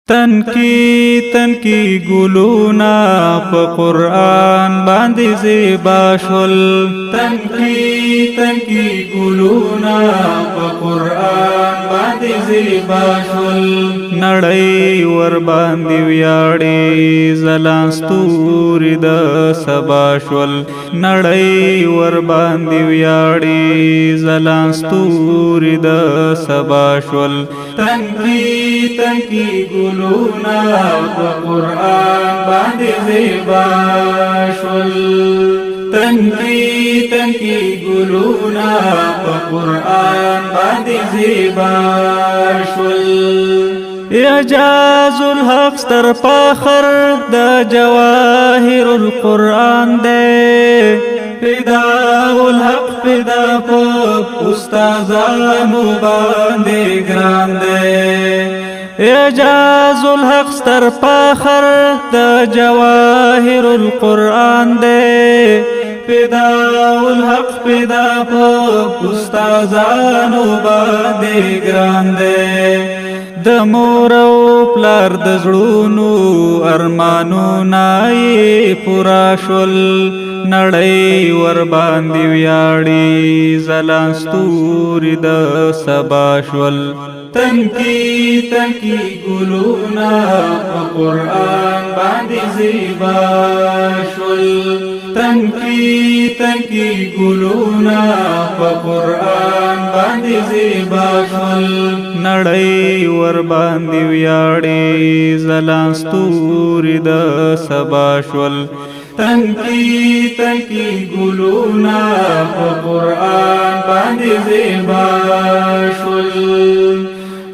تنکی ګلونا په قرآن باندې زیبا شول تنکی ګلونا په قرآن باندې زیبا شول نړۍ ور باندې ویاړي زلان ستوري د سبا شول نړۍ ور باندې ویاړي زلان ستوري د سبا شول تنکی ګلونا په قرآن باندې زیبا شول تنکی ګلونا په قرآن باندې زیبا شول اعجاز الحق ستر فخر د جواهر القرآن دے فداء الحق فدا په استادانو باندې ګران دے اعجاز الحق ستر فخر د جواهر القرآن دے فداء الحق فدا په استادانو باندې ګران دے د مور او پلار د زړونو ارمانونه یې پورا شول نړۍ ور باندې ویاړي ځلان ستوري د سبا شول تنکی ګلونا په قرآن باندې زیبا شول تنکی ګلونا په قرآن باندې زیبا شول نړۍ ور باندې ویاړي ځلان ستوري د سبا شول تنکی ګلونا په قرآن باندې زیبا شول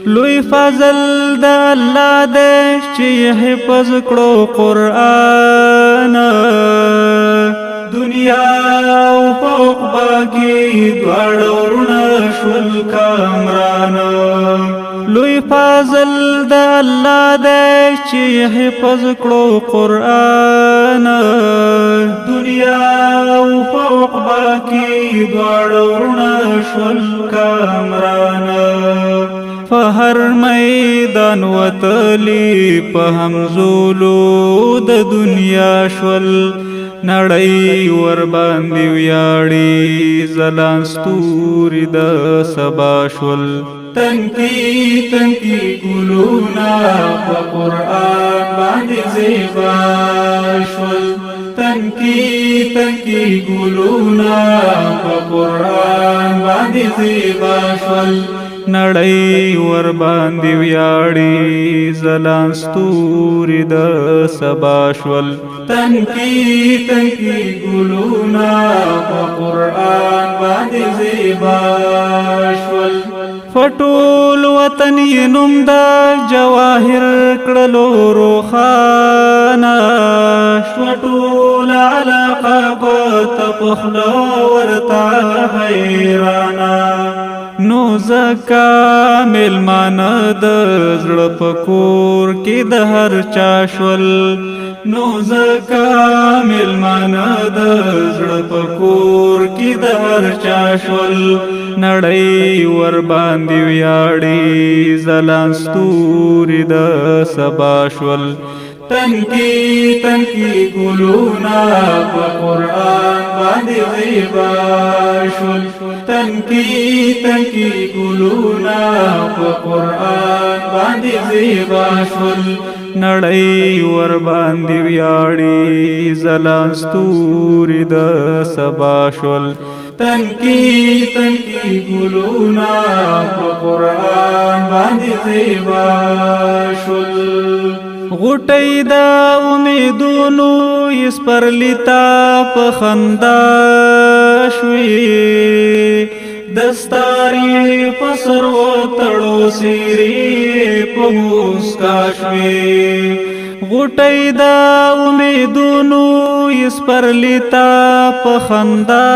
لوی فضل د الله دې چې حفظ کړو قرآن دنیا او فوق باقي دواړه ورونه شول کامران لوی فضل د الله دې چې حفظ کړو قرآن دنیا او فوق باقي دواړه ورونه شول کامران فهر میدان وتلی په همزولو د دنیا شول نړۍ ور باندې ویاړي ځلان ستوري د سبا شول تنکی ګلونا په قرآن باندې زیبا شول تنکی ګلونا په قرآن باندې زیبا شول نړۍ ور باندې ویاړي ځلان ستوري د سبا شول تنکی ګلونا په قرآن باندې زیبا شول فټول وطن یې نوم د جواهر کړلو روخانه فټول علاقه په پخلا ورته حیرانه نو زکا ملمانه د زړه په کور کې د هر چا شول نو زکا ملمانه د زړه په کور کې د هر چا شول نړۍ ور باندې ویاړي ځلان ستوري د سبا شول تنکی ګلونا په قرآن باندې زیبا شول تنکی ګلونا په قرآن باندې زیبا شول نړۍ ور باندې ویاړي ځلان ستوري د سبا شول تنکی ګلونا په قرآن باندې زیبا شول غټۍ د امیدونو اسپرلیتا په خندا شوي دستاري په سرو تړو سیری په موسکا شوي غټۍ د امیدونو اسپرلیتا په خندا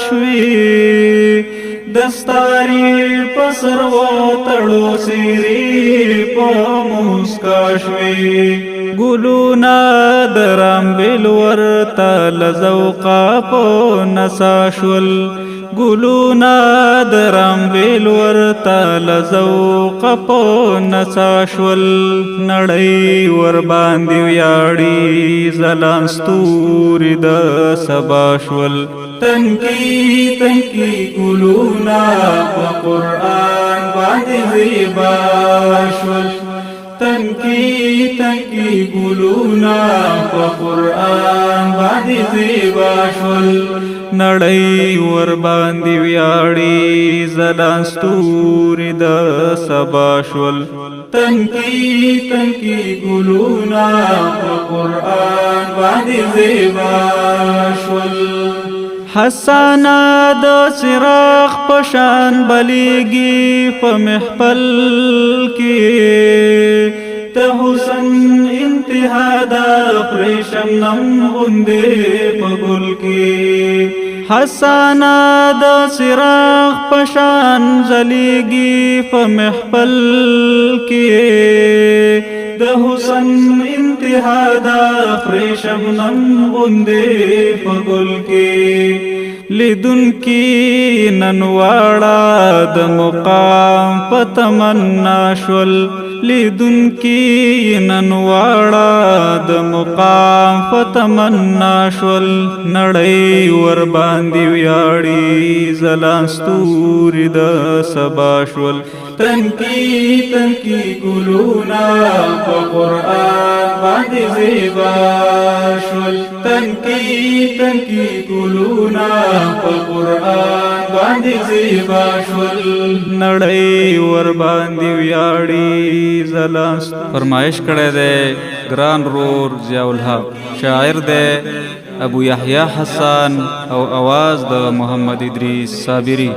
شوي دستاری پسرو تړو سیری په موسکا شوي ګلونا درام بل ورته لذوقا په نسا شول ګلونا درام بیل ورتا لذوق په نڅا شول نړۍ ور باندې ویاړي ځلان ستوري د سبا شول تنکی تنکی ګلونا په قرآن باندې زیبا شول تنکی تنکی ګلونا په قرآن باندې زیبا شول نړۍ ور باندې ویاړي ځلان ستوري د سبا شول تنکی تنکی ګلونا په قرآن باندې زیبا شول حسانا د چراغ پشان بلیږي په محفل کې ته حسن انتها د پرېشم نم غوندې په ګل کې حسانا د چراغ پشان ځلیږي په محفل کې د حسن انتها د پرېشم نم غوندې په ګل کې لیدن کی ننواړه د مقام په تمنا شول لیدن کی ننواړه د مقام په تمنا شول نړۍ ور باندې ویاړي ځلان ستوري د سبا شول تنکی تنکی ګلونا په قرآن باندې زیبا شول تنکی تنکی ګلونا په قرآن باندې زیبا شول نړۍ ور باندې ویاړي ځلان فرمایش کړی دی ګران رور ضیاء الحق شاعر دی ابو یحیی حسن او आवाज د محمد ادریس صابری